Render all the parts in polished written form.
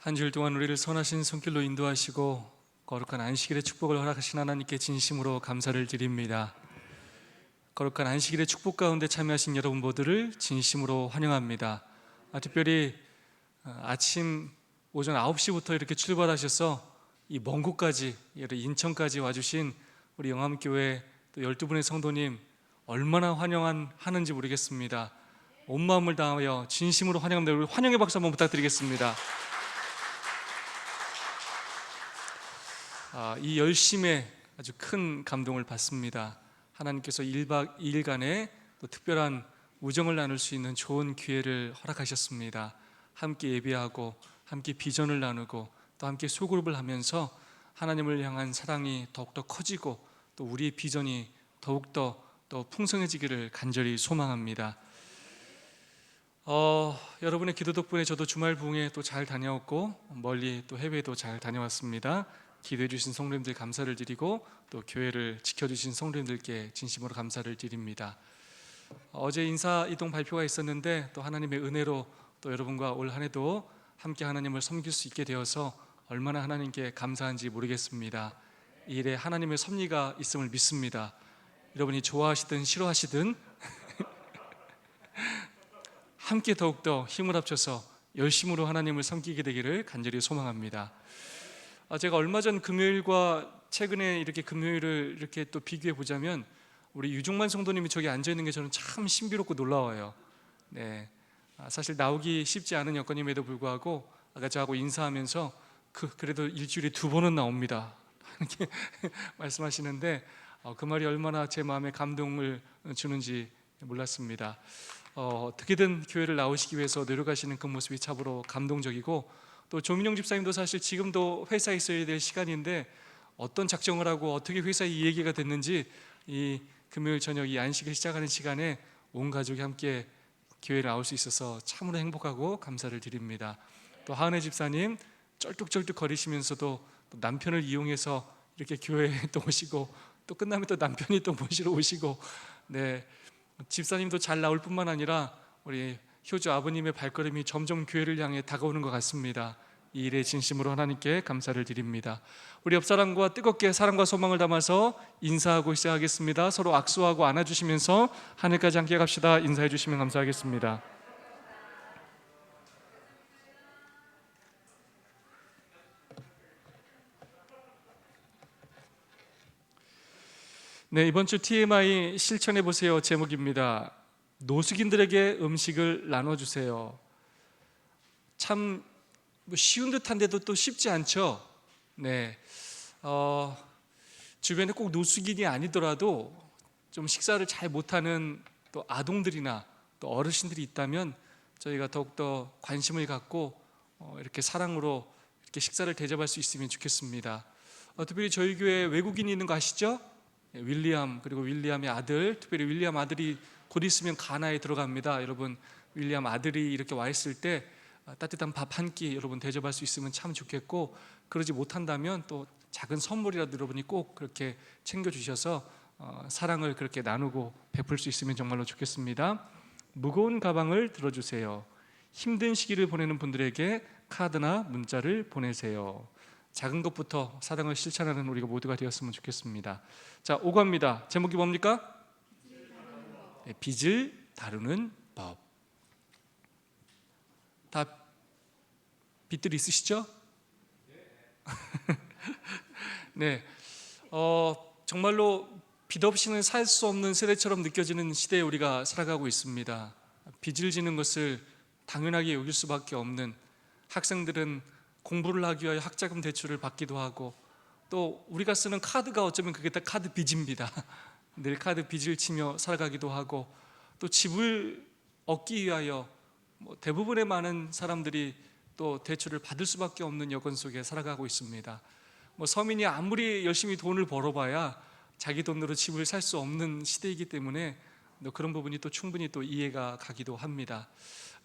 한 주일 동안 우리를 선하신 손길로 인도하시고 거룩한 안식일의 축복을 허락하신 하나님께 진심으로 감사를 드립니다. 거룩한 안식일의 축복 가운데 참여하신 여러분 모두를 진심으로 환영합니다. 특별히 아침 오전 9시부터 이렇게 출발하셔서 이 먼 곳까지 인천까지 와주신 우리 영암교회 또 12분의 성도님 얼마나 환영하는지 모르겠습니다. 온 마음을 다하여 진심으로 환영합니다. 우리 환영의 박수 한번 부탁드리겠습니다. 이 열심에 아주 큰 감동을 받습니다. 하나님께서 1박 2일간의 또 특별한 우정을 나눌 수 있는 좋은 기회를 허락하셨습니다. 함께 예배하고 함께 비전을 나누고 또 함께 소그룹을 하면서 하나님을 향한 사랑이 더욱더 커지고 또 우리의 비전이 더욱더 또 풍성해지기를 간절히 소망합니다. 여러분의 기도 덕분에 저도 주말 부흥회 또 잘 다녀왔고 멀리 또 해외도 잘 다녀왔습니다. 기도해 주신 성도님들 감사를 드리고 또 교회를 지켜주신 성도님들께 진심으로 감사를 드립니다. 어제 인사 이동 발표가 있었는데 또 하나님의 은혜로 또 여러분과 올 한 해도 함께 하나님을 섬길 수 있게 되어서 얼마나 하나님께 감사한지 모르겠습니다. 이 일에 하나님의 섭리가 있음을 믿습니다. 여러분이 좋아하시든 싫어하시든 함께 더욱더 힘을 합쳐서 열심으로 하나님을 섬기게 되기를 간절히 소망합니다. 제가 얼마 전 금요일과 최근에 이렇게 금요일을 이렇게 또 비교해 보자면 우리 유중만 성도님이 저기 앉아 있는 게 저는 참 신비롭고 놀라워요. 네, 사실 나오기 쉽지 않은 여건임에도 불구하고 아까 저하고 인사하면서 그래도 일주일에 2번은 나옵니다. 이렇게 말씀하시는데 그 말이 얼마나 제 마음에 감동을 주는지 몰랐습니다. 어떻게든 교회를 나오시기 위해서 노력하시는 그 모습이 참으로 감동적이고 또 조민영 집사님도 사실 지금도 회사에 있어야 될 시간인데 어떤 작정을 하고 어떻게 회사에 이 얘기가 됐는지 이 금요일 저녁 이 안식을 시작하는 시간에 온 가족이 함께 교회를 나올 수 있어서 참으로 행복하고 감사를 드립니다. 또 하은혜 집사님 쩔뚝쩔뚝 거리시면서도 또 남편을 이용해서 이렇게 교회에 또 오시고 또 끝나면 또 남편이 또 모시러 오시고 네, 집사님도 잘 나올 뿐만 아니라 우리 효주 아버님의 발걸음이 점점 교회를 향해 다가오는 것 같습니다. 이 일에 진심으로 하나님께 감사를 드립니다. 우리 옆사람과 뜨겁게 사랑과 소망을 담아서 인사하고 시작하겠습니다. 서로 악수하고 안아주시면서 하늘까지 함께 갑시다. 인사해 주시면 감사하겠습니다. 네, 이번 주 TMI 실천해 보세요 제목입니다. 노숙인들에게 음식을 나눠주세요. 참 쉬운 듯한데도 또 쉽지 않죠. 네, 주변에 꼭 노숙인이 아니더라도 좀 식사를 잘 못하는 또 아동들이나 또 어르신들이 있다면 저희가 더욱더 관심을 갖고 이렇게 사랑으로 이렇게 식사를 대접할 수 있으면 좋겠습니다. 특별히 저희 교회에 외국인이 있는 거 아시죠? 윌리엄, 그리고 윌리엄의 아들, 특별히 윌리엄 아들이 곧 있으면 가나에 들어갑니다. 여러분, 윌리엄 아들이 이렇게 와 있을 때 따뜻한 밥 한 끼 여러분 대접할 수 있으면 참 좋겠고, 그러지 못한다면 또 작은 선물이라도 여러분이 꼭 그렇게 챙겨주셔서 사랑을 그렇게 나누고 베풀 수 있으면 정말로 좋겠습니다. 무거운 가방을 들어주세요. 힘든 시기를 보내는 분들에게 카드나 문자를 보내세요. 작은 것부터 사랑을 실천하는 우리가 모두가 되었으면 좋겠습니다. 자, 5과입니다. 제목이 뭡니까? 네, 빚을 다루는 법. 다 빚들 있으시죠? 네, 정말로 빚 없이는 살 수 없는 세대처럼 느껴지는 시대에 우리가 살아가고 있습니다. 빚을 지는 것을 당연하게 여길 수밖에 없는, 학생들은 공부를 하기 위하여 학자금 대출을 받기도 하고, 또 우리가 쓰는 카드가 어쩌면 그게 다 카드 빚입니다. 늘 카드 빚을 치며 살아가기도 하고, 또 집을 얻기 위하여 대부분의 많은 사람들이 또 대출을 받을 수밖에 없는 여건 속에 살아가고 있습니다. 서민이 아무리 열심히 돈을 벌어봐야 자기 돈으로 집을 살 수 없는 시대이기 때문에 그런 부분이 또 충분히 또 이해가 가기도 합니다.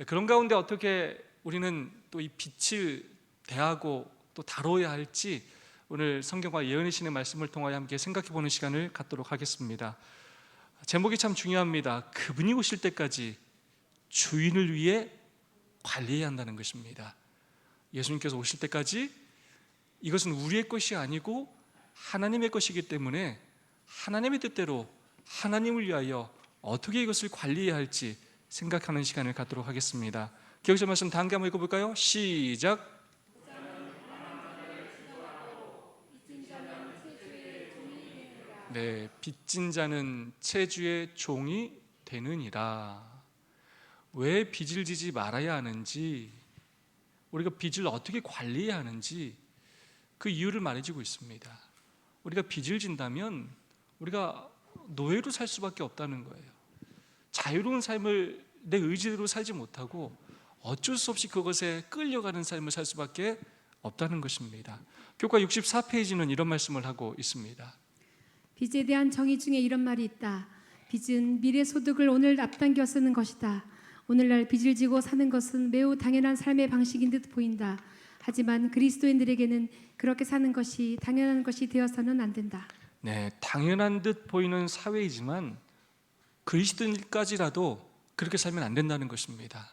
그런 가운데 어떻게 우리는 또 이 빚을 대하고 또 다뤄야 할지 오늘 성경과 예언의 신의 말씀을 통하여 함께 생각해 보는 시간을 갖도록 하겠습니다. 제목이 참 중요합니다. 그분이 오실 때까지 주인을 위해 관리해야 한다는 것입니다. 예수님께서 오실 때까지 이것은 우리의 것이 아니고 하나님의 것이기 때문에 하나님의 뜻대로 하나님을 위하여 어떻게 이것을 관리해야 할지 생각하는 시간을 갖도록 하겠습니다. 기억자 말씀 다 함께 한번 읽어볼까요? 시작. 네, 빚진 자는 체주의 종이 되느니라. 왜 빚을 지지 말아야 하는지, 우리가 빚을 어떻게 관리해야 하는지 그 이유를 말해주고 있습니다. 우리가 빚을 진다면 우리가 노예로 살 수밖에 없다는 거예요. 자유로운 삶을 내 의지대로 살지 못하고 어쩔 수 없이 그것에 끌려가는 삶을 살 수밖에 없다는 것입니다. 교과 64페이지는 이런 말씀을 하고 있습니다. 빚에 대한 정의 중에 이런 말이 있다. 빚은 미래 소득을 오늘 앞당겨 쓰는 것이다. 오늘날 빚을 지고 사는 것은 매우 당연한 삶의 방식인 듯 보인다. 하지만 그리스도인들에게는 그렇게 사는 것이 당연한 것이 되어서는 안 된다. 네, 당연한 듯 보이는 사회이지만 그리스도인까지라도 그렇게 살면 안 된다는 것입니다.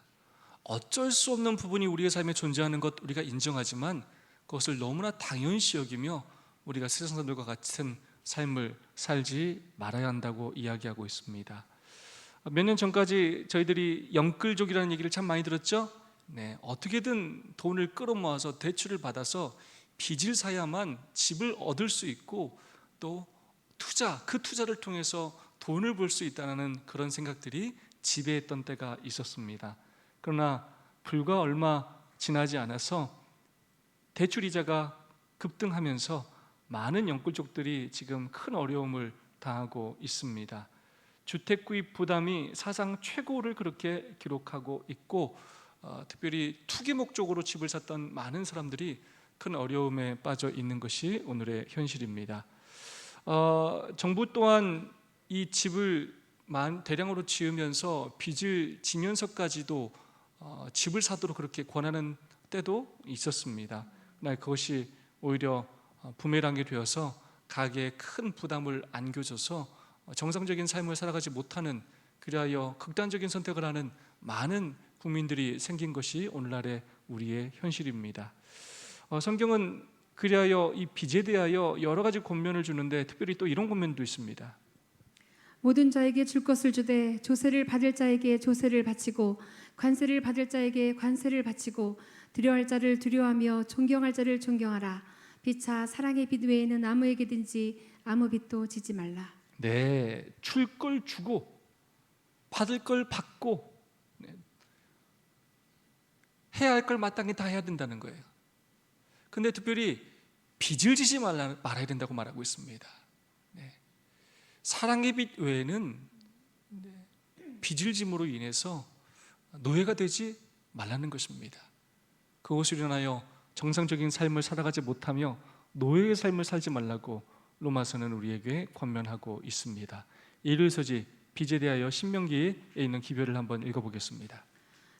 어쩔 수 없는 부분이 우리의 삶에 존재하는 것 우리가 인정하지만 그것을 너무나 당연시 여기며 우리가 세상 사람들과 같은 삶을 살지 말아야 한다고 이야기하고 있습니다. 몇 년 전까지 저희들이 영끌족이라는 얘기를 참 많이 들었죠? 네, 어떻게든 돈을 끌어모아서 대출을 받아서 빚을 사야만 집을 얻을 수 있고 또 그 투자를 통해서 돈을 벌 수 있다는 그런 생각들이 지배했던 때가 있었습니다. 그러나 불과 얼마 지나지 않아서 대출 이자가 급등하면서 많은 영끌족들이 지금 큰 어려움을 당하고 있습니다. 주택 구입 부담이 사상 최고를 그렇게 기록하고 있고 특별히 투기 목적으로 집을 샀던 많은 사람들이 큰 어려움에 빠져 있는 것이 오늘의 현실입니다. 정부 또한 이 집을 대량으로 지으면서 빚을 지면서까지도 집을 사도록 그렇게 권하는 때도 있었습니다. 그러나 그것이 오히려 부메랑이 되어서 가게에 큰 부담을 안겨줘서 정상적인 삶을 살아가지 못하는, 그리하여 극단적인 선택을 하는 많은 국민들이 생긴 것이 오늘날의 우리의 현실입니다. 성경은 그리하여 이 빚에 대하여 여러 가지 권면을 주는데 특별히 또 이런 권면도 있습니다. 모든 자에게 줄 것을 주되 조세를 받을 자에게 조세를 바치고 관세를 받을 자에게 관세를 바치고 두려워할 자를 두려워하며 존경할 자를 존경하라. 피차 사랑의 빚 외에는 아무에게든지 아무 빚도 지지 말라. 네, 줄 걸 주고 받을 걸 받고 해야 할 걸 마땅히 다 해야 된다는 거예요. 근데 특별히 빚을 지지 말아야 된다고 말하고 있습니다. 네. 사랑의 빚 외에는 빚을 짐으로 인해서 노예가 되지 말라는 것입니다. 그것을 인하여 정상적인 삶을 살아가지 못하며 노예의 삶을 살지 말라고 로마서는 우리에게 권면하고 있습니다. 예루서지 빚에 대하여 신명기에 있는 기별을 한번 읽어보겠습니다.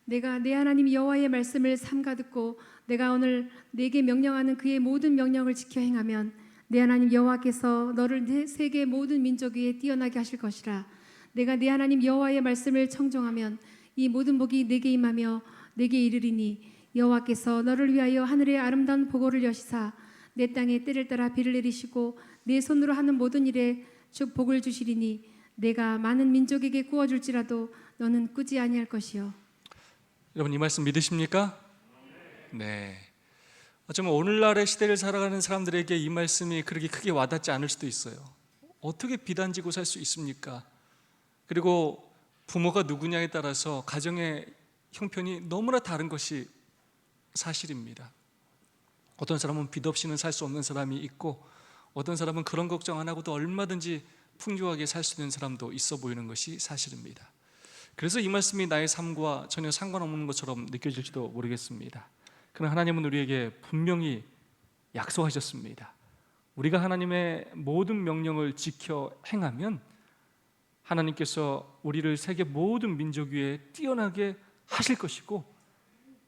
내가 내 하나님 여호와의 말씀을 삼가 듣고 내가 오늘 내게 명령하는 그의 모든 명령을 지켜 행하면 내 하나님 여호와께서 너를 세계 모든 민족 위에 뛰어나게 하실 것이라. 내가 내 하나님 여호와의 말씀을 청종하면 이 모든 복이 내게 임하며 내게 이르리니 여호와께서 너를 위하여 하늘의 아름다운 보고를 여시사 내 땅에 때를 따라 비를 내리시고 내 손으로 하는 모든 일에 복을 주시리니 내가 많은 민족에게 구워줄지라도 너는 꾸지 아니할 것이요. 여러분 이 말씀 믿으십니까? 네. 어쩌면 오늘날의 시대를 살아가는 사람들에게 이 말씀이 그렇게 크게 와닿지 않을 수도 있어요. 어떻게 비단지고 살 수 있습니까? 그리고 부모가 누구냐에 따라서 가정의 형편이 너무나 다른 것이 사실입니다. 어떤 사람은 빚 없이는 살 수 없는 사람이 있고 어떤 사람은 그런 걱정 안 하고도 얼마든지 풍요하게 살 수 있는 사람도 있어 보이는 것이 사실입니다. 그래서 이 말씀이 나의 삶과 전혀 상관없는 것처럼 느껴질지도 모르겠습니다. 그러나 하나님은 우리에게 분명히 약속하셨습니다. 우리가 하나님의 모든 명령을 지켜 행하면 하나님께서 우리를 세계 모든 민족 위에 뛰어나게 하실 것이고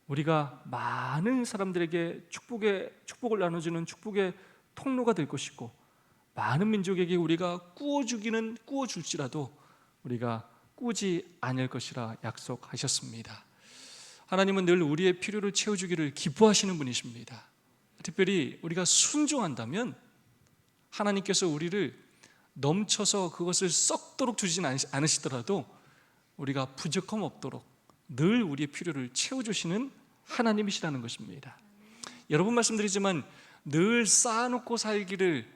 우리가 많은 사람들에게 축복을 나눠주는 축복의 통로가 될 것이고 많은 민족에게 우리가 꾸어줄지라도 우리가 꾸지 않을 것이라 약속하셨습니다. 하나님은 늘 우리의 필요를 채워주기를 기뻐하시는 분이십니다. 특별히 우리가 순종한다면 하나님께서 우리를 넘쳐서 그것을 썩도록 주진 않으시더라도 우리가 부족함 없도록 늘 우리의 필요를 채워주시는 하나님이시라는 것입니다. 여러 번 말씀드리지만 늘 쌓아놓고 살기를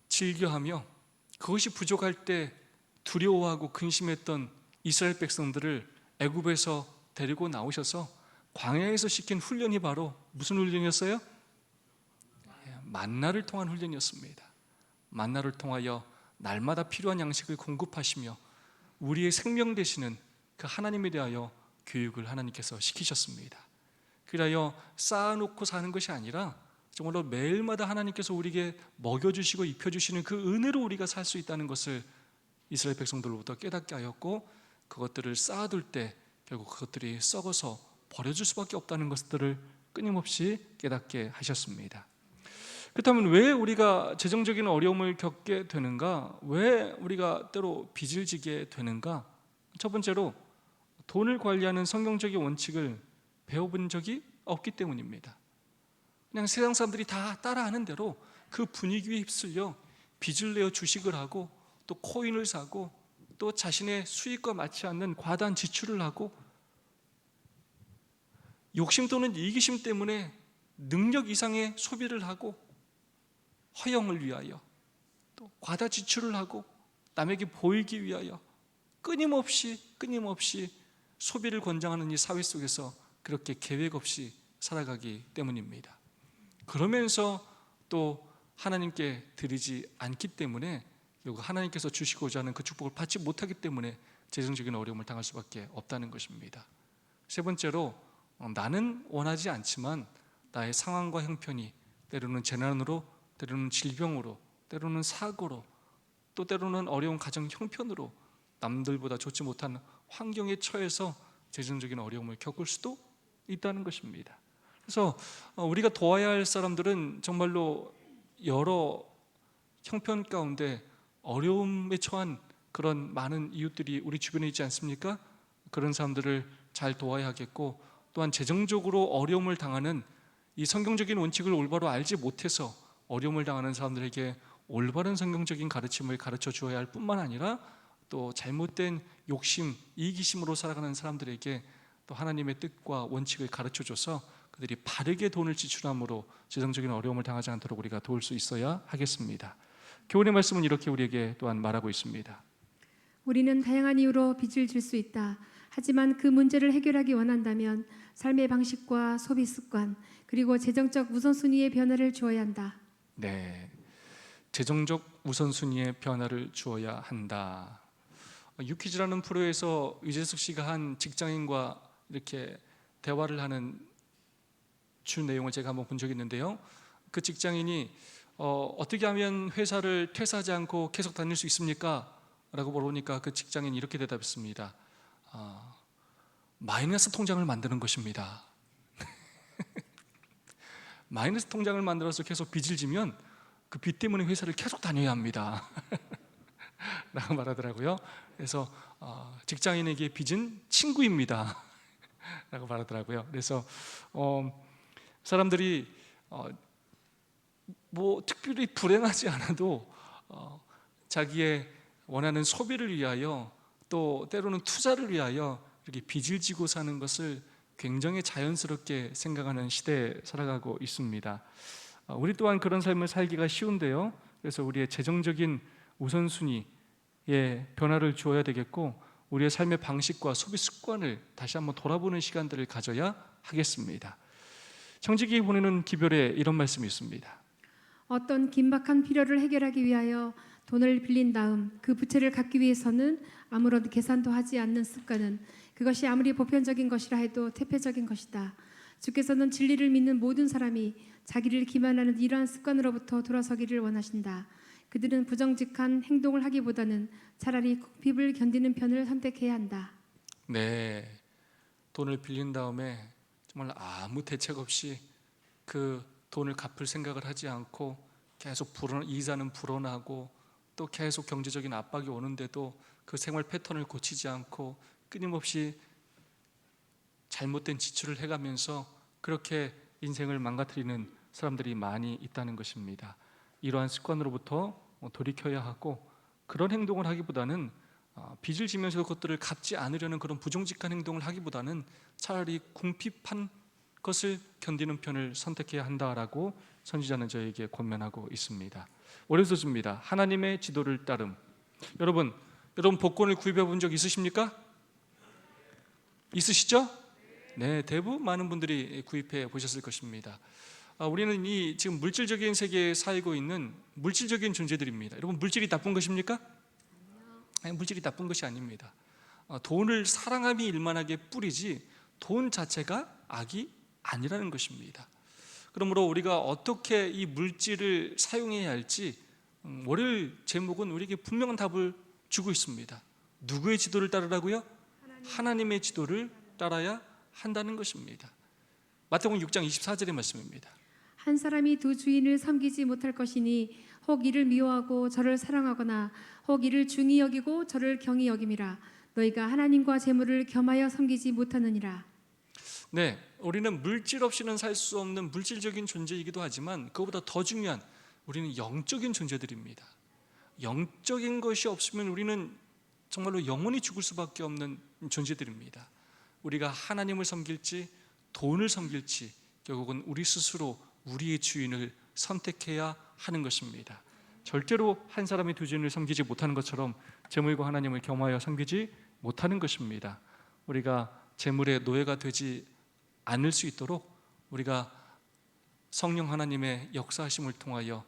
즐겨하며 그것이 부족할 때 두려워하고 근심했던 이스라엘 백성들을 애굽에서 데리고 나오셔서 광야에서 시킨 훈련이 바로 무슨 훈련이었어요? 만나를 통한 훈련이었습니다. 만나를 통하여 날마다 필요한 양식을 공급하시며 우리의 생명 되시는 그 하나님에 대하여 교육을 하나님께서 시키셨습니다. 그리하여 쌓아놓고 사는 것이 아니라 정말로 매일마다 하나님께서 우리에게 먹여주시고 입혀주시는 그 은혜로 우리가 살 수 있다는 것을 이스라엘 백성들로부터 깨닫게 하였고, 그것들을 쌓아둘 때 결국 그것들이 썩어서 버려질 수밖에 없다는 것들을 끊임없이 깨닫게 하셨습니다. 그렇다면 왜 우리가 재정적인 어려움을 겪게 되는가? 왜 우리가 때로 빚을 지게 되는가? 첫 번째로 돈을 관리하는 성경적인 원칙을 배워본 적이 없기 때문입니다. 그냥 세상 사람들이 다 따라하는 대로 그 분위기에 휩쓸려 빚을 내어 주식을 하고 또 코인을 사고 또 자신의 수익과 맞지 않는 과다한 지출을 하고 욕심 또는 이기심 때문에 능력 이상의 소비를 하고 허영을 위하여 또 과다 지출을 하고 남에게 보이기 위하여 끊임없이 소비를 권장하는 이 사회 속에서 그렇게 계획 없이 살아가기 때문입니다. 그러면서 또 하나님께 드리지 않기 때문에 결국 하나님께서 주시고자 하는 그 축복을 받지 못하기 때문에 재정적인 어려움을 당할 수밖에 없다는 것입니다. 세 번째로 나는 원하지 않지만 나의 상황과 형편이 때로는 재난으로, 때로는 질병으로, 때로는 사고로, 또 때로는 어려운 가정 형편으로 남들보다 좋지 못한 환경에 처해서 재정적인 어려움을 겪을 수도 있다는 것입니다. 그래서 우리가 도와야 할 사람들은 정말로 여러 형편 가운데 어려움에 처한 그런 많은 이웃들이 우리 주변에 있지 않습니까? 그런 사람들을 잘 도와야 하겠고, 또한 재정적으로 어려움을 당하는 이 성경적인 원칙을 올바로 알지 못해서 어려움을 당하는 사람들에게 올바른 성경적인 가르침을 가르쳐 주어야 할 뿐만 아니라 또 잘못된 욕심, 이기심으로 살아가는 사람들에게 또 하나님의 뜻과 원칙을 가르쳐 줘서 그들이 바르게 돈을 지출함으로 재정적인 어려움을 당하지 않도록 우리가 도울 수 있어야 하겠습니다. 교훈의 말씀은 이렇게 우리에게 또한 말하고 있습니다. 우리는 다양한 이유로 빚을 질 수 있다. 하지만 그 문제를 해결하기 원한다면 삶의 방식과 소비 습관 그리고 재정적 우선순위의 변화를 주어야 한다. 네, 재정적 우선순위의 변화를 주어야 한다. 유퀴즈라는 프로에서 유재석 씨가 한 직장인과 이렇게 대화를 하는 주 내용을 제가 한번 본 적이 있는데요. 그 직장인이 어떻게 하면 회사를 퇴사하지 않고 계속 다닐 수 있습니까? 라고 물어보니까 그 직장인이 이렇게 대답했습니다. 마이너스 통장을 만드는 것입니다. 마이너스 통장을 만들어서 계속 빚을 지면 그 빚 때문에 회사를 계속 다녀야 합니다. 라고 말하더라고요. 그래서 직장인에게 빚은 친구입니다. 라고 말하더라고요. 그래서 사람들이 뭐 특별히 불행하지 않아도 자기의 원하는 소비를 위하여 또 때로는 투자를 위하여 이렇게 빚을 지고 사는 것을 굉장히 자연스럽게 생각하는 시대에 살아가고 있습니다. 우리 또한 그런 삶을 살기가 쉬운데요. 그래서 우리의 재정적인 우선순위에 변화를 주어야 되겠고, 우리의 삶의 방식과 소비 습관을 다시 한번 돌아보는 시간들을 가져야 하겠습니다. 청지기 보내는 기별에 이런 말씀이 있습니다. 어떤 긴박한 필요를 해결하기 위하여 돈을 빌린 다음 그 부채를 갚기 위해서는 아무런 계산도 하지 않는 습관은 그것이 아무리 보편적인 것이라 해도 퇴폐적인 것이다. 주께서는 진리를 믿는 모든 사람이 자기를 기만하는 이러한 습관으로부터 돌아서기를 원하신다. 그들은 부정직한 행동을 하기보다는 차라리 국핍을 견디는 편을 선택해야 한다. 네, 돈을 빌린 다음에 정말 아무 대책 없이 그 돈을 갚을 생각을 하지 않고 계속 이자는 불어나고 또 계속 경제적인 압박이 오는데도 그 생활 패턴을 고치지 않고 끊임없이 잘못된 지출을 해가면서 그렇게 인생을 망가뜨리는 사람들이 많이 있다는 것입니다. 이러한 습관으로부터 돌이켜야 하고, 그런 행동을 하기보다는 빚을 지면서 그것들을 갚지 않으려는 그런 부정직한 행동을 하기보다는 차라리 궁핍한 것을 견디는 편을 선택해야 한다라고 선지자는 저에게 권면하고 있습니다. 월요소입니다. 하나님의 지도를 따름. 여러분 복권을 구입해 본 적 있으십니까? 있으시죠? 네, 대부분 많은 분들이 구입해 보셨을 것입니다. 우리는 이 지금 물질적인 세계에 살고 있는 물질적인 존재들입니다. 여러분, 물질이 나쁜 것입니까? 아니, 물질이 나쁜 것이 아닙니다. 돈을 사랑함이 일만하게 뿌리지 돈 자체가 악이 아니라는 것입니다. 그러므로 우리가 어떻게 이 물질을 사용해야 할지 월요일 제목은 우리에게 분명한 답을 주고 있습니다. 누구의 지도를 따르라고요? 하나님의 지도를 따라야 한다는 것입니다. 마태복음 6장 24절의 말씀입니다. 한 사람이 두 주인을 섬기지 못할 것이니 혹 이를 미워하고 저를 사랑하거나 혹 이를 중히 여기고 저를 경히 여김이라. 너희가 하나님과 재물을 겸하여 섬기지 못하느니라. 네, 우리는 물질 없이는 살 수 없는 물질적인 존재이기도 하지만 그것보다 더 중요한 우리는 영적인 존재들입니다. 영적인 것이 없으면 우리는 정말로 영원히 죽을 수밖에 없는 존재들입니다. 우리가 하나님을 섬길지 돈을 섬길지 결국은 우리 스스로 우리의 주인을 선택해야 하는 것입니다. 절대로 한 사람이 두 주인을 섬기지 못하는 것처럼 재물과 하나님을 겸하여 섬기지 못하는 것입니다. 우리가 재물의 노예가 되지 않을 수 있도록 우리가 성령 하나님의 역사하심을 통하여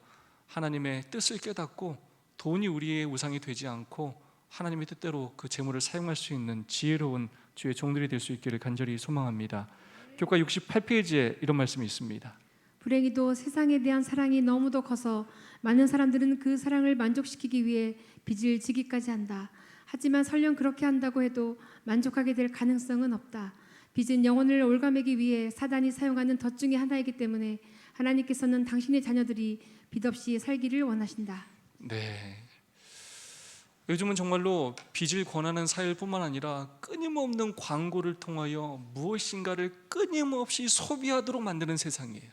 하나님의 뜻을 깨닫고 돈이 우리의 우상이 되지 않고 하나님의 뜻대로 그 재물을 사용할 수 있는 지혜로운 주의 종들이 될 수 있기를 간절히 소망합니다. 교과 68페이지에 이런 말씀이 있습니다. 불행히도 세상에 대한 사랑이 너무도 커서 많은 사람들은 그 사랑을 만족시키기 위해 빚을 지기까지 한다. 하지만 설령 그렇게 한다고 해도 만족하게 될 가능성은 없다. 빚은 영혼을 올가매기 위해 사단이 사용하는 덫 중에 하나이기 때문에 하나님께서는 당신의 자녀들이 빚 없이 살기를 원하신다. 네, 요즘은 정말로 빚을 권하는 사회뿐만 아니라 끊임없는 광고를 통하여 무엇인가를 끊임없이 소비하도록 만드는 세상이에요.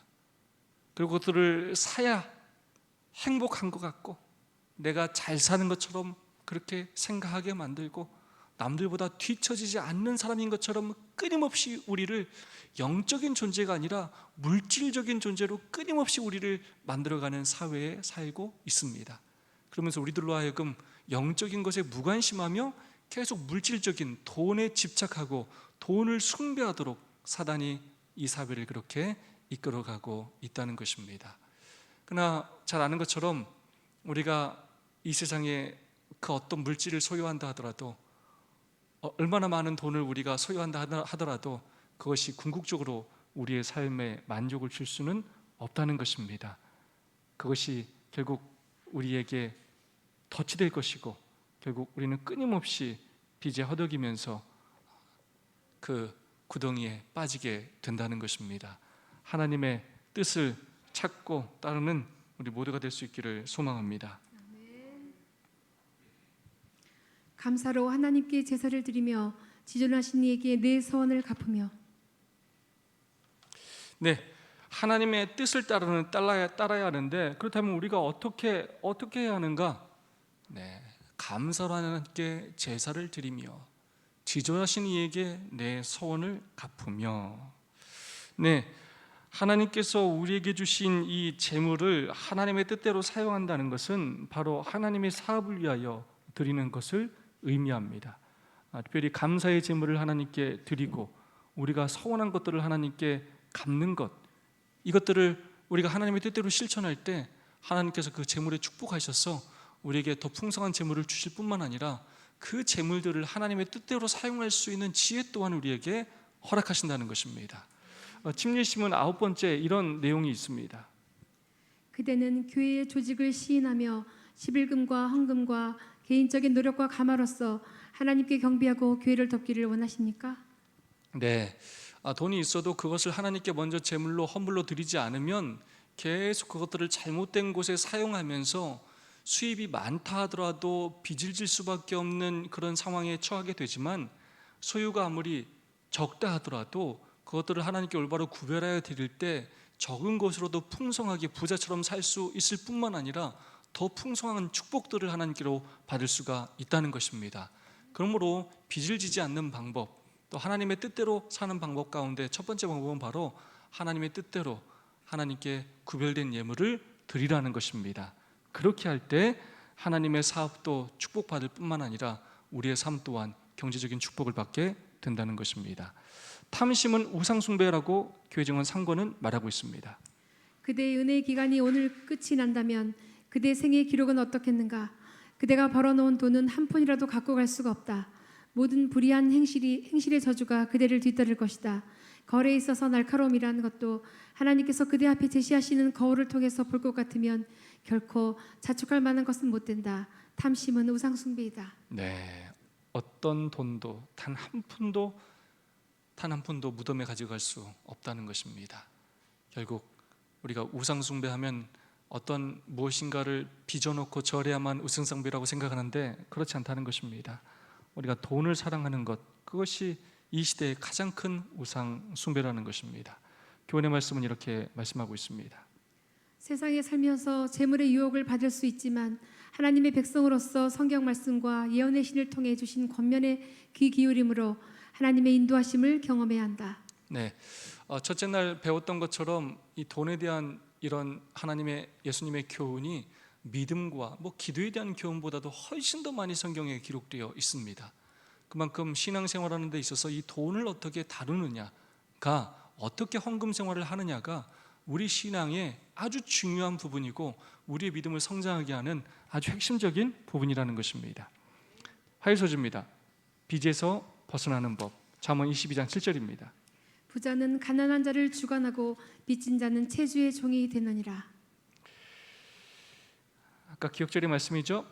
그리고 그것들을 사야 행복한 것 같고 내가 잘 사는 것처럼 그렇게 생각하게 만들고 남들보다 뒤처지지 않는 사람인 것처럼 끊임없이 우리를 영적인 존재가 아니라 물질적인 존재로 끊임없이 우리를 만들어가는 사회에 살고 있습니다. 그러면서 우리들로 하여금 영적인 것에 무관심하며 계속 물질적인 돈에 집착하고 돈을 숭배하도록 사단이 이 사회를 그렇게 이끌어가고 있다는 것입니다. 그러나 잘 아는 것처럼 우리가 이 세상에 그 어떤 물질을 소유한다 하더라도 얼마나 많은 돈을 우리가 소유한다 하더라도 그것이 궁극적으로 우리의 삶에 만족을 줄 수는 없다는 것입니다. 그것이 결국 우리에게 덫이 될 것이고 결국 우리는 끊임없이 빚에 허덕이면서 그 구덩이에 빠지게 된다는 것입니다. 하나님의 뜻을 찾고 따르는 우리 모두가 될 수 있기를 소망합니다. 감사로 하나님께 제사를 드리며 지존하신 이에게 내 소원을 갚으며. 네, 하나님의 뜻을 따라야 하는데 그렇다면 우리가 어떻게 해야 하는가? 네, 감사로 하나님께 제사를 드리며 지존하신 이에게 내 소원을 갚으며. 네, 하나님께서 우리에게 주신 이 재물을 하나님의 뜻대로 사용한다는 것은 바로 하나님의 사업을 위하여 드리는 것을 의미합니다. 특별히 감사의 제물을 하나님께 드리고 우리가 서원한 것들을 하나님께 갚는 것, 이것들을 우리가 하나님의 뜻대로 실천할 때 하나님께서 그 제물에 축복하셔서 우리에게 더 풍성한 제물을 주실 뿐만 아니라 그 제물들을 하나님의 뜻대로 사용할 수 있는 지혜 또한 우리에게 허락하신다는 것입니다. 침례심은 9번째 이런 내용이 있습니다. 그대는 교회의 조직을 시인하며 11금과 헌금과 개인적인 노력과 감화로서 하나님께 경배하고 교회를 돕기를 원하십니까? 네, 돈이 있어도 그것을 하나님께 먼저 제물로 헌물로 드리지 않으면 계속 그것들을 잘못된 곳에 사용하면서 수입이 많다 하더라도 빚을 질 수밖에 없는 그런 상황에 처하게 되지만 소유가 아무리 적다 하더라도 그것들을 하나님께 올바로 구별하여 드릴 때 적은 것으로도 풍성하게 부자처럼 살 수 있을 뿐만 아니라 더 풍성한 축복들을 하나님께로 받을 수가 있다는 것입니다. 그러므로 빚을 지지 않는 방법, 또 하나님의 뜻대로 사는 방법 가운데 첫 번째 방법은 바로 하나님의 뜻대로 하나님께 구별된 예물을 드리라는 것입니다. 그렇게 할 때 하나님의 사업도 축복받을 뿐만 아니라 우리의 삶 또한 경제적인 축복을 받게 된다는 것입니다. 탐심은 우상숭배라고 교회증언 3권은 말하고 있습니다. 그대의 은혜의 기간이 오늘 끝이 난다면 그대 생의 기록은 어떻겠는가? 그대가 벌어놓은 돈은 한 푼이라도 갖고 갈 수가 없다. 모든 불의한 행실의 저주가 그대를 뒤따를 것이다. 거래에 있어서 날카로움이라는 것도 하나님께서 그대 앞에 제시하시는 거울을 통해서 볼 것 같으면 결코 자축할 만한 것은 못 된다. 탐심은 우상숭배이다. 네, 어떤 돈도 단 한 푼도 무덤에 가져갈 수 없다는 것입니다. 결국 우리가 우상숭배하면 어떤 무엇인가를 빚어놓고 절해야만 우상숭배라고 생각하는데 그렇지 않다는 것입니다. 우리가 돈을 사랑하는 것, 그것이 이 시대의 가장 큰 우상숭배라는 것입니다. 교훈의 말씀은 이렇게 말씀하고 있습니다. 세상에 살면서 재물의 유혹을 받을 수 있지만 하나님의 백성으로서 성경 말씀과 예언의 신을 통해 주신 권면에 귀 기울임으로 하나님의 인도하심을 경험해야 한다. 네, 첫째 날 배웠던 것처럼 이 돈에 대한 이런 하나님의 예수님의 교훈이 믿음과 기도에 대한 교훈보다도 훨씬 더 많이 성경에 기록되어 있습니다. 그만큼 신앙생활하는 데 있어서 이 돈을 어떻게 다루느냐가, 어떻게 헌금 생활을 하느냐가 우리 신앙의 아주 중요한 부분이고 우리의 믿음을 성장하게 하는 아주 핵심적인 부분이라는 것입니다. 화요소주입니다. 빚에서 벗어나는 법, 잠언 22장 7절입니다. 부자는 가난한 자를 주관하고 빚진 자는 체주의 종이 되느니라. 아까 기억절의 말씀이죠.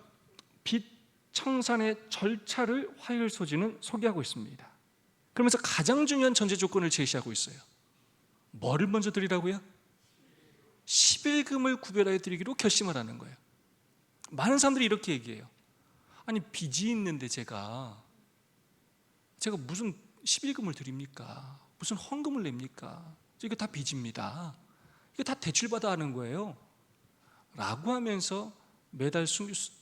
빚 청산의 절차를 화요일소지는 소개하고 있습니다. 그러면서 가장 중요한 전제 조건을 제시하고 있어요. 뭐를 먼저 드리라고요? 11금을 구별하여 드리기로 결심을 하는 거예요. 많은 사람들이 이렇게 얘기해요. 아니, 빚이 있는데 제가 무슨 11금을 드립니까? 무슨 헌금을 냅니까? 이거 다 빚입니다. 이거 다 대출받아 하는 거예요 라고 하면서 매달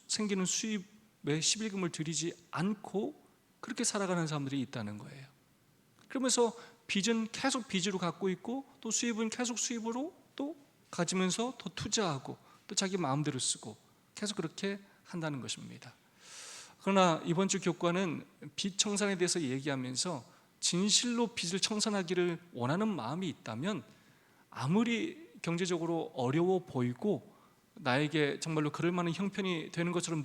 생기는 수입에 11금을 드리지 않고 그렇게 살아가는 사람들이 있다는 거예요. 그러면서 빚은 계속 빚으로 갖고 있고 또 수입은 계속 수입으로 또 가지면서 더 투자하고 또 자기 마음대로 쓰고 계속 그렇게 한다는 것입니다. 그러나 이번 주 교과는 빚 청산에 대해서 얘기하면서 진실로 빚을 청산하기를 원하는 마음이 있다면 아무리 경제적으로 어려워 보이고 나에게 정말로 그럴 만한 형편이 되는 것처럼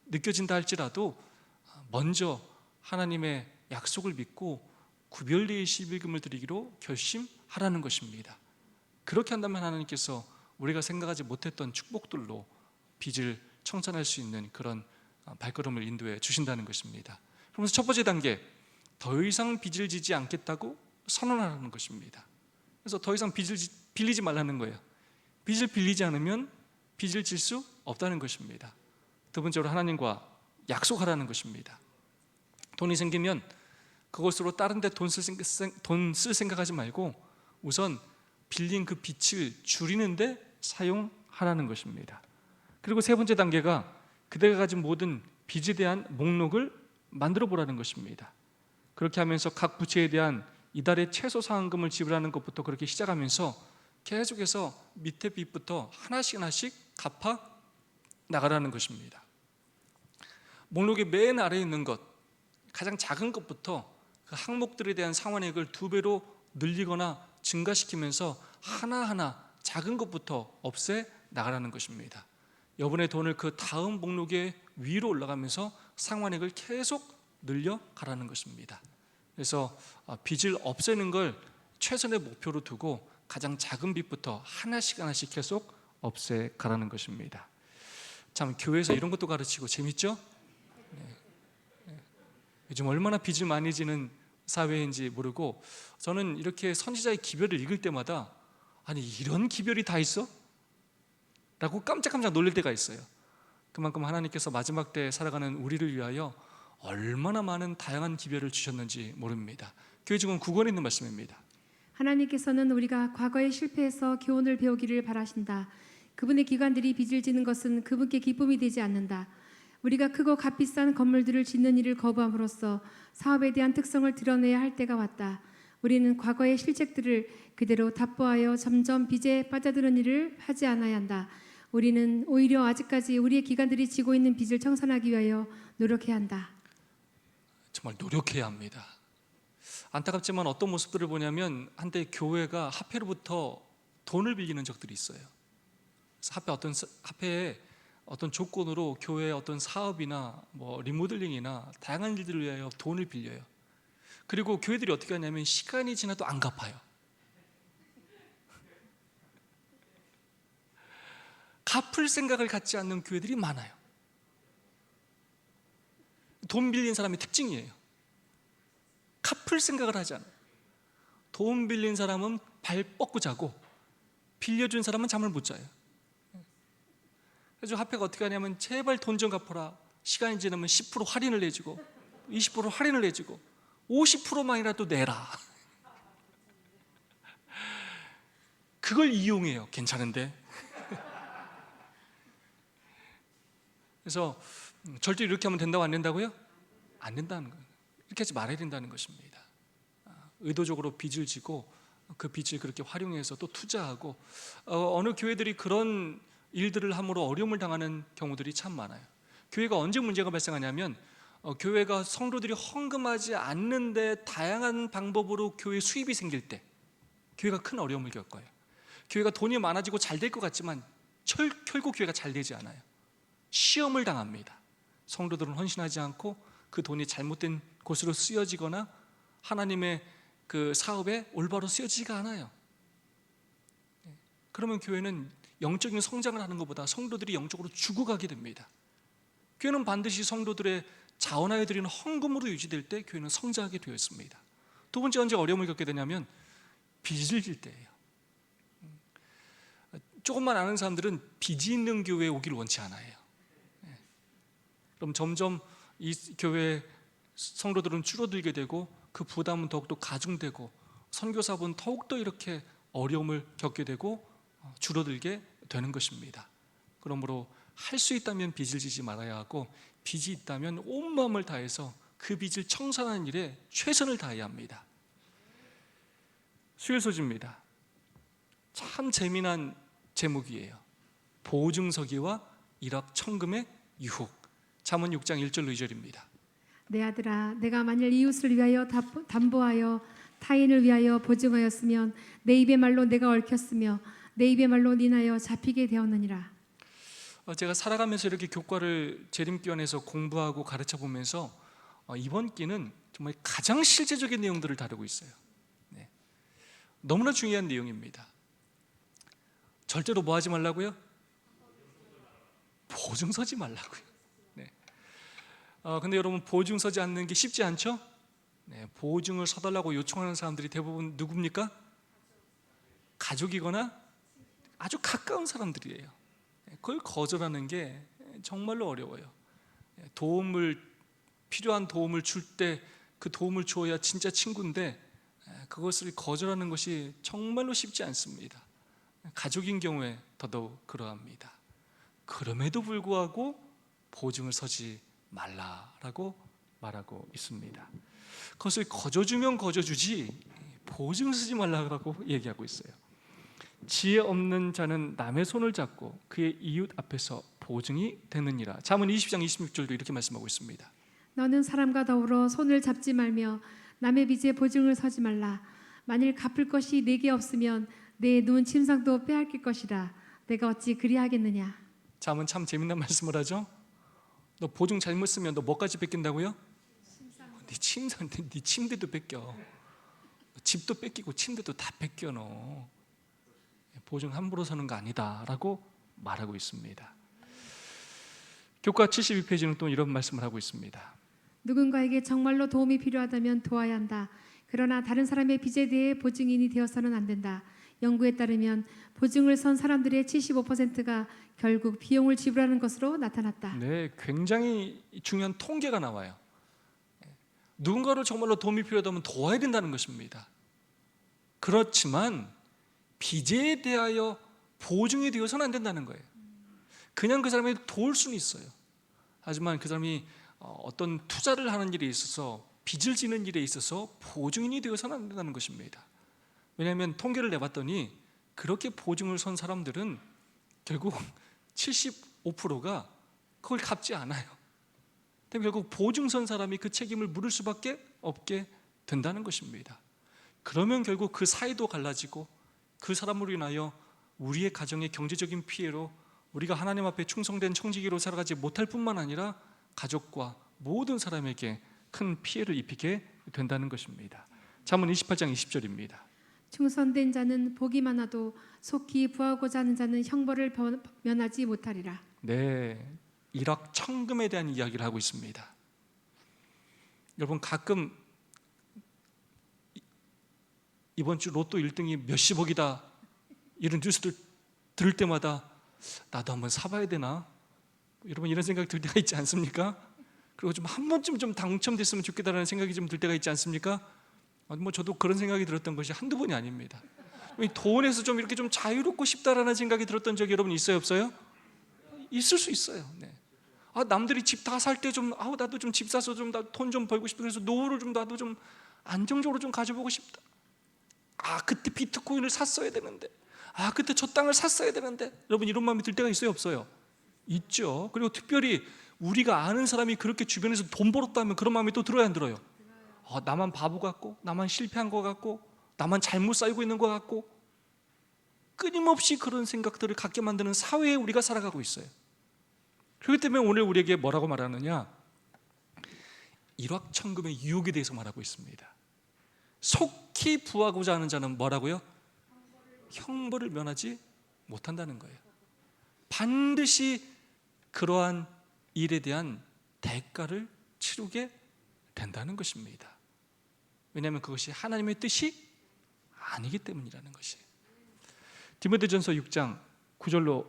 느껴진다 할지라도 먼저 하나님의 약속을 믿고 구별리의 11금을 드리기로 결심하라는 것입니다. 그렇게 한다면 하나님께서 우리가 생각하지 못했던 축복들로 빚을 청산할 수 있는 그런 발걸음을 인도해 주신다는 것입니다. 그러면서 첫 번째 단계, 더 이상 빚을 지지 않겠다고 선언하라는 것입니다. 그래서 더 이상 빚을 빌리지 말라는 거예요. 빚을 빌리지 않으면 빚을 질 수 없다는 것입니다. 두 번째로 하나님과 약속하라는 것입니다. 돈이 생기면 그것으로 다른 데 돈 쓸 생각하지 말고 우선 빌린 그 빚을 줄이는데 사용하라는 것입니다. 그리고 세 번째 단계가 그대가 가진 모든 빚에 대한 목록을 만들어 보라는 것입니다. 그렇게 하면서 각 부채에 대한 이달의 최소 상환금을 지불하는 것부터 그렇게 시작하면서 계속해서 밑에 빚부터 하나씩 갚아 나가라는 것입니다. 목록의 맨 아래에 있는 것, 가장 작은 것부터 그 항목들에 대한 상환액을 2배로 늘리거나 증가시키면서 하나하나 작은 것부터 없애 나가라는 것입니다. 여분의 돈을 그 다음 목록의 위로 올라가면서 상환액을 계속 늘려가라는 것입니다. 그래서 빚을 없애는 걸 최선의 목표로 두고 가장 작은 빚부터 하나씩 계속 없애가라는 것입니다. 참, 교회에서 이런 것도 가르치고 재밌죠? 요즘 얼마나 빚을 많이 지는 사회인지 모르고 저는 이렇게 선지자의 기별을 읽을 때마다 아니, 이런 기별이 다 있어? 라고 깜짝깜짝 놀랄 때가 있어요. 그만큼 하나님께서 마지막 때에 살아가는 우리를 위하여 얼마나 많은 다양한 기별을 주셨는지 모릅니다. 교회 증언 9권에 있는 말씀입니다. 하나님께서는 우리가 과거에 실패해서 교훈을 배우기를 바라신다. 그분의 기관들이 빚을 지는 것은 그분께 기쁨이 되지 않는다. 우리가 크고 값비싼 건물들을 짓는 일을 거부함으로써 사업에 대한 특성을 드러내야 할 때가 왔다. 우리는 과거의 실책들을 그대로 답보하여 점점 빚에 빠져드는 일을 하지 않아야 한다. 우리는 오히려 아직까지 우리의 기관들이 지고 있는 빚을 청산하기 위하여 노력해야 한다. 정말 노력해야 합니다. 안타깝지만 어떤 모습들을 보냐면 한때 교회가 화폐로부터 돈을 빌리는 적들이 있어요. 그래서 화폐에 어떤 조건으로 교회의 어떤 사업이나 뭐 리모델링이나 다양한 일들을 위하여 돈을 빌려요. 그리고 교회들이 어떻게 하냐면 시간이 지나도 안 갚아요. 갚을 생각을 갖지 않는 교회들이 많아요. 돈 빌린 사람의 특징이에요. 갚을 생각을 하지 않아요. 돈 빌린 사람은 발 뻗고 자고 빌려준 사람은 잠을 못 자요. 그래서 화폐가 어떻게 하냐면 제발 돈 좀 갚아라. 시간이 지나면 10% 할인을 내주고 20% 할인을 내주고 50%만이라도 내라. 그걸 이용해요. 괜찮은데. 그래서 절대 이렇게 하면 된다고 안 된다고요? 안 된다는 거예요. 이렇게 하지 말아야 된다는 것입니다. 의도적으로 빚을 지고 그 빚을 그렇게 활용해서 또 투자하고 어느 교회들이 그런 일들을 함으로 어려움을 당하는 경우들이 참 많아요. 교회가 언제 문제가 발생하냐면 교회가 성도들이 헌금하지 않는데 다양한 방법으로 교회 수입이 생길 때 교회가 큰 어려움을 겪어요. 교회가 돈이 많아지고 잘 될 것 같지만 결국 교회가 잘 되지 않아요. 시험을 당합니다. 성도들은 헌신하지 않고 그 돈이 잘못된 곳으로 쓰여지거나 하나님의 그 사업에 올바로 쓰여지지가 않아요. 그러면 교회는 영적인 성장을 하는 것보다 성도들이 영적으로 죽어가게 됩니다. 교회는 반드시 성도들의 자원하여 드리는 헌금으로 유지될 때 교회는 성장하게 되어 있습니다. 두 번째 언제 어려움을 겪게 되냐면 빚을 질 때예요. 조금만 아는 사람들은 빚이 있는 교회에 오길 원치 않아요. 그럼 점점 이 교회 성도들은 줄어들게 되고 그 부담은 더욱더 가중되고 선교사분 더욱더 이렇게 어려움을 겪게 되고 줄어들게 되는 것입니다. 그러므로 할 수 있다면 빚을 지지 말아야 하고 빚이 있다면 온 마음을 다해서 그 빚을 청산하는 일에 최선을 다해야 합니다. 수요 소지입니다. 참 재미난 제목이에요. 보증서기와 일확천금의 유혹. 잠언 6장 1절로 2절입니다. 내 아들아, 내가 만일 이웃을 위하여 담보하여 타인을 위하여 보증하였으면 내 입의 말로 내가 얽혔으며 내 입의 말로 인하여 잡히게 되었느니라. 제가 살아가면서 이렇게 교과를 재림기원에서 공부하고 가르쳐 보면서 이번 기는 정말 가장 실제적인 내용들을 다루고 있어요. 네. 너무나 중요한 내용입니다. 절대로 뭐 하지 말라고요? 보증 서지 말라고요. 네. 근데 여러분 보증 서지 않는 게 쉽지 않죠? 네. 보증을 서달라고 요청하는 사람들이 대부분 누굽니까? 가족이거나 아주 가까운 사람들이에요. 그걸 거절하는 게 정말로 어려워요. 필요한 도움을 줄 때 그 도움을 주어야 진짜 친구인데 그것을 거절하는 것이 정말로 쉽지 않습니다. 가족인 경우에 더더욱 그러합니다. 그럼에도 불구하고 보증을 서지 말라라고 말하고 있습니다. 그것을 거저주면 거저주지 보증을 서지 말라고 얘기하고 있어요. 지혜 없는 자는 남의 손을 잡고 그의 이웃 앞에서 보증이 되느니라. 잠언 20장 26절도 이렇게 말씀하고 있습니다. 너는 사람과 더불어 손을 잡지 말며 남의 빚에 보증을 서지 말라. 만일 갚을 것이 내게 없으면 내 눈 침상도 빼앗길 것이라. 내가 어찌 그리하겠느냐. 잠언 참 재밌는 말씀을 하죠. 너 보증 잘못 쓰면 너 뭐까지 뺏긴다고요? 네 침상, 네 침대도 뺏겨. 집도 뺏기고 침대도 다 뺏겨 너. 보증 함부로 서는 거 아니다라고 말하고 있습니다. 교과 72페이지는 또 이런 말씀을 하고 있습니다. 누군가에게 정말로 도움이 필요하다면 도와야 한다. 그러나 다른 사람의 빚에 대해 보증인이 되어서는 안 된다. 연구에 따르면 보증을 선 사람들의 75%가 결국 비용을 지불하는 것으로 나타났다. 네, 굉장히 중요한 통계가 나와요. 누군가를 정말로 도움이 필요하다면 도와야 된다는 것입니다. 그렇지만 빚에 대하여 보증이 되어서는 안 된다는 거예요. 그냥 그 사람이 도울 수는 있어요. 하지만 그 사람이 어떤 투자를 하는 일에 있어서, 빚을 지는 일에 있어서 보증인이 되어서는 안 된다는 것입니다. 왜냐하면 통계를 내봤더니 그렇게 보증을 선 사람들은 결국 75%가 그걸 갚지 않아요. 때문에 결국 보증 선 사람이 그 책임을 물을 수밖에 없게 된다는 것입니다. 그러면 결국 그 사이도 갈라지고 그 사람으로 인하여 우리의 가정의 경제적인 피해로 우리가 하나님 앞에 충성된 청지기로 살아가지 못할 뿐만 아니라 가족과 모든 사람에게 큰 피해를 입히게 된다는 것입니다. 잠언 28장 20절입니다. 충성된 자는 복이 많아도 속히 부하고자 하는 자는 형벌을 면하지 못하리라. 네, 일확천금에 대한 이야기를 하고 있습니다. 여러분, 가끔 이번 주 로또 1등이 몇십억이다 이런 뉴스들 들을 때마다 나도 한번 사봐야 되나? 여러분, 이런 생각이 들 때가 있지 않습니까? 그리고 좀 한 번쯤 좀 당첨됐으면 좋겠다라는 생각이 좀 들 때가 있지 않습니까? 저도 그런 생각이 들었던 것이 한두 번이 아닙니다. 돈에서 좀 이렇게 좀 자유롭고 싶다라는 생각이 들었던 적이 여러분 있어요, 없어요? 있을 수 있어요. 네. 남들이 집 다 살 때 좀 나도 좀 집 사서 좀 돈 좀 벌고 싶다. 그래서 노후를 좀 나도 좀 안정적으로 좀 가져보고 싶다. 그때 비트코인을 샀어야 되는데, 그때 저 땅을 샀어야 되는데. 여러분, 이런 마음이 들 때가 있어요, 없어요? 있죠. 그리고 특별히 우리가 아는 사람이 그렇게 주변에서 돈 벌었다면 그런 마음이 또 들어야 안 들어요? 나만 바보 같고, 나만 실패한 것 같고, 나만 잘못 살고 있는 것 같고, 끊임없이 그런 생각들을 갖게 만드는 사회에 우리가 살아가고 있어요. 그렇기 때문에 오늘 우리에게 뭐라고 말하느냐? 일확천금의 유혹에 대해서 말하고 있습니다. 속히 부하고자 하는 자는 뭐라고요? 형벌을 면하지 못한다는 거예요. 반드시 그러한 일에 대한 대가를 치르게 된다는 것입니다. 왜냐하면 그것이 하나님의 뜻이 아니기 때문이라는 것이에요. 디모데전서 6장 9절로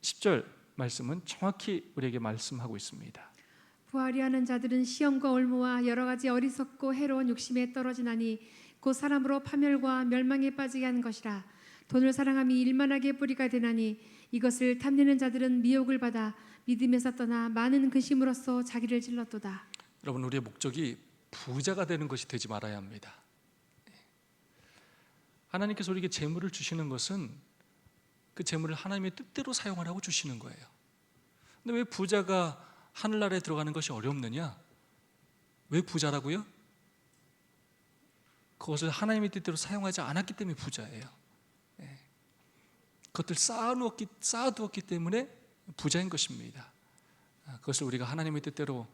10절 말씀은 정확히 우리에게 말씀하고 있습니다. 부하려 하는 자들은 시험과 올무와 여러 가지 어리석고 해로운 욕심에 떨어지나니 곧 사람으로 파멸과 멸망에 빠지게 하는 것이라. 돈을 사랑함이 일만하게 뿌리가 되나니 이것을 탐내는 자들은 미혹을 받아 믿음에서 떠나 많은 근심으로써 자기를 찔렀도다. 여러분, 우리의 목적이 부자가 되는 것이 되지 말아야 합니다. 하나님께서 우리에게 재물을 주시는 것은 그 재물을 하나님의 뜻대로 사용하라고 주시는 거예요. 근데 왜 부자가 하늘나라에 들어가는 것이 어렵느냐? 왜 부자라고요? 그것을 하나님의 뜻대로 사용하지 않았기 때문에 부자예요. 그것들 쌓아두었기 때문에 부자인 것입니다. 그것을 우리가 하나님의 뜻대로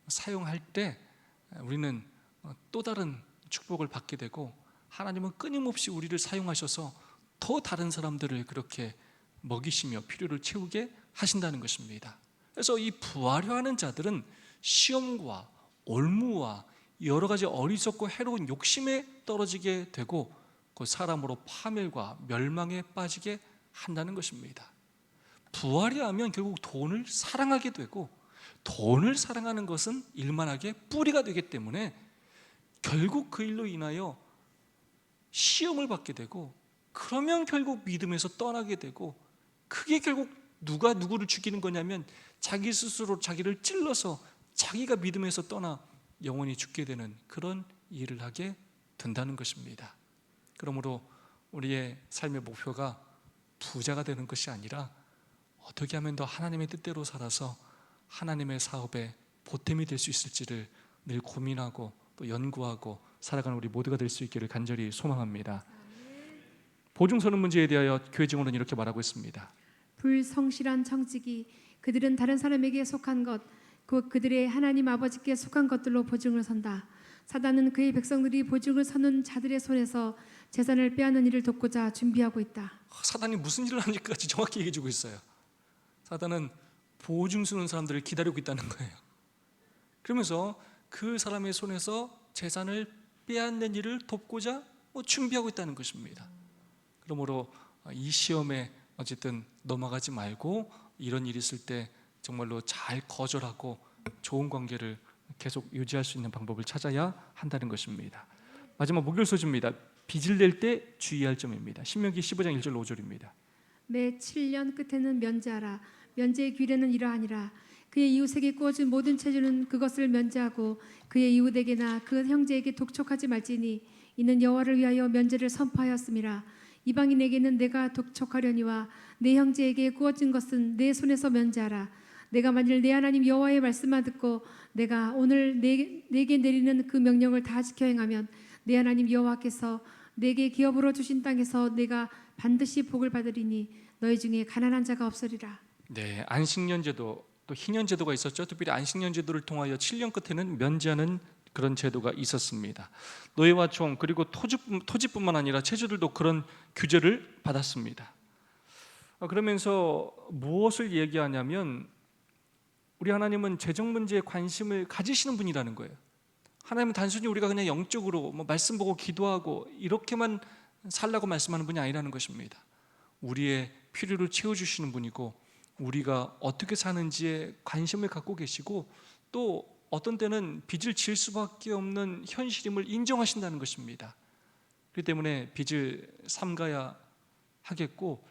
사용할 때 우리는 또 다른 축복을 받게 되고, 하나님은 끊임없이 우리를 사용하셔서 더 다른 사람들을 그렇게 먹이시며 필요를 채우게 하신다는 것입니다. 그래서 이 부하려 하는 자들은 시험과 올무와 여러 가지 어리석고 해로운 욕심에 떨어지게 되고 그 사람으로 파멸과 멸망에 빠지게 한다는 것입니다. 부하려 하면 결국 돈을 사랑하게 되고, 돈을 사랑하는 것은 일만하게 뿌리가 되기 때문에 결국 그 일로 인하여 시험을 받게 되고, 그러면 결국 믿음에서 떠나게 되고, 그게 결국 누가 누구를 죽이는 거냐면 자기 스스로 자기를 찔러서 자기가 믿음에서 떠나 영원히 죽게 되는 그런 일을 하게 된다는 것입니다. 그러므로 우리의 삶의 목표가 부자가 되는 것이 아니라 어떻게 하면 더 하나님의 뜻대로 살아서 하나님의 사업에 보탬이 될 수 있을지를 늘 고민하고 또 연구하고 살아가는 우리 모두가 될 수 있기를 간절히 소망합니다. 보증 서는 문제에 대하여 교회 증언은 이렇게 말하고 있습니다. 불성실한 청지기, 그들은 다른 사람에게 속한 것, 곧 그들의 하나님 아버지께 속한 것들로 보증을 선다. 사단은 그의 백성들이 보증을 서는 자들의 손에서 재산을 빼앗는 일을 돕고자 준비하고 있다. 사단이 무슨 일을 하는지까지 정확히 얘기해주고 있어요. 사단은 보증 서는 사람들을 기다리고 있다는 거예요. 그러면서 그 사람의 손에서 재산을 빼앗는 일을 돕고자 준비하고 있다는 것입니다. 그러므로 이 시험에 어쨌든 넘어가지 말고, 이런 일이 있을 때 정말로 잘 거절하고 좋은 관계를 계속 유지할 수 있는 방법을 찾아야 한다는 것입니다. 마지막 목요일 소주입니다. 빚을 낼 때 주의할 점입니다. 신명기 15장 1절 5절입니다. 매 7년 끝에는 면제하라. 면제의 규례는 이러하니라. 그의 이웃에게 꾸어준 모든 체주는 그것을 면제하고 그의 이웃에게나 그 형제에게 독촉하지 말지니 이는 여호와를 위하여 면제를 선포하였음이라. 이방인에게는 내가 독촉하려니와 내 형제에게 꾸어진 것은 내 손에서 면제하라. 내가 만일 내 하나님 여호와의 말씀만 듣고 내가 오늘 내게 내리는 그 명령을 다 지켜 행하면 내 하나님 여호와께서 내게 기업으로 주신 땅에서 내가 반드시 복을 받으리니 너희 중에 가난한 자가 없으리라. 네, 안식년제도 또 희년제도가 있었죠. 특별히 안식년제도를 통하여 7년 끝에는 면제하는 그런 제도가 있었습니다. 노예와 종 그리고 토지뿐만 아니라 체주들도 그런 규제를 받았습니다. 그러면서 무엇을 얘기하냐면 우리 하나님은 재정 문제에 관심을 가지시는 분이라는 거예요. 하나님은 단순히 우리가 그냥 영적으로 말씀 보고 기도하고 이렇게만 살라고 말씀하는 분이 아니라는 것입니다. 우리의 필요를 채워주시는 분이고 우리가 어떻게 사는지에 관심을 갖고 계시고 또 어떤 때는 빚을 질 수밖에 없는 현실임을 인정하신다는 것입니다. 그렇기 때문에 빚을 삼가야 하겠고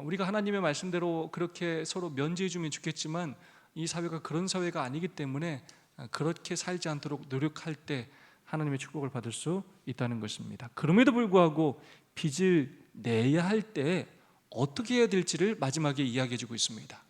우리가 하나님의 말씀대로 그렇게 서로 면제해 주면 좋겠지만 이 사회가 그런 사회가 아니기 때문에 그렇게 살지 않도록 노력할 때 하나님의 축복을 받을 수 있다는 것입니다. 그럼에도 불구하고 빚을 내야 할 때 어떻게 해야 될지를 마지막에 이야기해 주고 있습니다.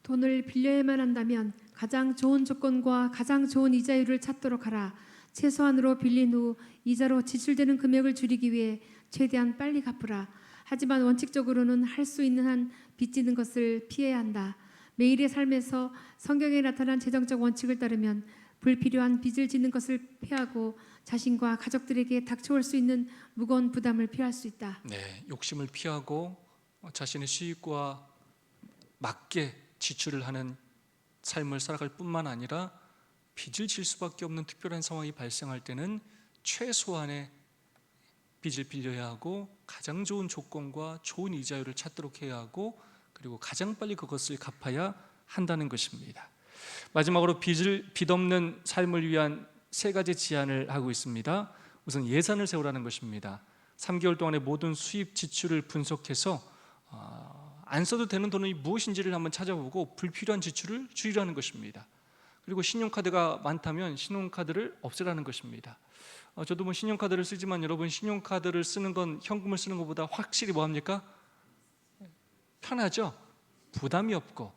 돈을 빌려야만 한다면 가장 좋은 조건과 가장 좋은 이자율을 찾도록 하라. 최소한으로 빌린 후 이자로 지출되는 금액을 줄이기 위해 최대한 빨리 갚으라. 하지만 원칙적으로는 할 수 있는 한 빚지는 것을 피해야 한다. 매일의 삶에서 성경에 나타난 재정적 원칙을 따르면 불필요한 빚을 짓는 것을 피하고 자신과 가족들에게 닥쳐올 수 있는 무거운 부담을 피할 수 있다. 네, 욕심을 피하고 자신의 수익과 맞게 지출을 하는 삶을 살아갈 뿐만 아니라 빚을 질 수밖에 없는 특별한 상황이 발생할 때는 최소한의 빚을 빌려야 하고 가장 좋은 조건과 좋은 이자율을 찾도록 해야 하고 그리고 가장 빨리 그것을 갚아야 한다는 것입니다. 마지막으로 빚 없는 삶을 위한 세 가지 제안을 하고 있습니다. 우선 예산을 세우라는 것입니다. 3개월 동안의 모든 수입 지출을 분석해서 안 써도 되는 돈이 무엇인지를 한번 찾아보고 불필요한 지출을 줄이라는 것입니다. 그리고 신용카드가 많다면 신용카드를 없애라는 것입니다. 저도 신용카드를 쓰지만 여러분 신용카드를 쓰는 건 현금을 쓰는 것보다 확실히 뭐합니까? 편하죠? 부담이 없고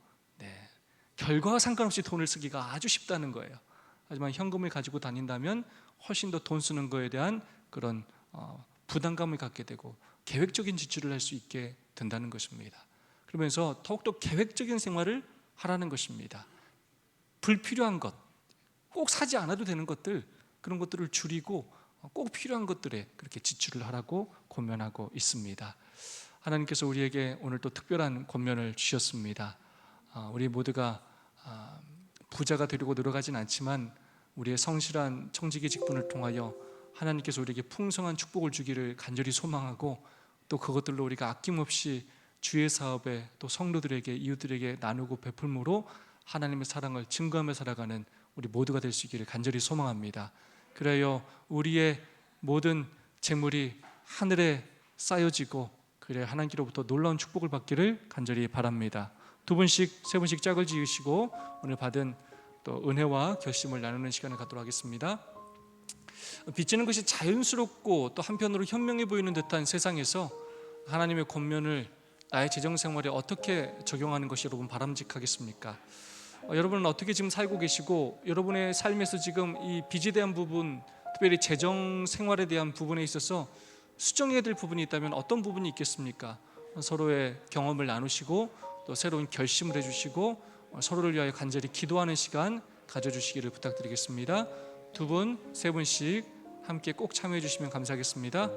결과와 상관없이 돈을 쓰기가 아주 쉽다는 거예요. 하지만 현금을 가지고 다닌다면 훨씬 더 돈 쓰는 거에 대한 그런 부담감을 갖게 되고 계획적인 지출을 할 수 있게 된다는 것입니다. 그러면서 더욱더 계획적인 생활을 하라는 것입니다. 불필요한 것, 꼭 사지 않아도 되는 것들 그런 것들을 줄이고 꼭 필요한 것들에 그렇게 지출을 하라고 권면하고 있습니다. 하나님께서 우리에게 오늘 또 특별한 권면을 주셨습니다. 우리 모두가 부자가 되려고 노력하진 않지만 우리의 성실한 청지기 직분을 통하여 하나님께서 우리에게 풍성한 축복을 주기를 간절히 소망하고 또 그것들로 우리가 아낌없이 주의 사업에 또 성도들에게 이웃들에게 나누고 베풀므로 하나님의 사랑을 증거하며 살아가는 우리 모두가 될 수 있기를 간절히 소망합니다. 그래요 우리의 모든 재물이 하늘에 쌓여지고 그래 하나님께로부터 놀라운 축복을 받기를 간절히 바랍니다. 두 분씩 세 분씩 짝을 지으시고 오늘 받은 또 은혜와 결심을 나누는 시간을 갖도록 하겠습니다. 빚지는 것이 자연스럽고 또 한편으로 현명해 보이는 듯한 세상에서 하나님의 권면을 나의 재정 생활에 어떻게 적용하는 것이 여러분 바람직하겠습니까? 여러분은 어떻게 지금 살고 계시고 여러분의 삶에서 지금 이 빚에 대한 부분, 특별히 재정 생활에 대한 부분에 있어서 수정해야 될 부분이 있다면 어떤 부분이 있겠습니까? 서로의 경험을 나누시고 또 새로운 결심을 해주시고 서로를 위하여 간절히 기도하는 시간 가져주시기를 부탁드리겠습니다. 두 분, 세 분씩 함께 꼭 참여해 주시면 감사하겠습니다.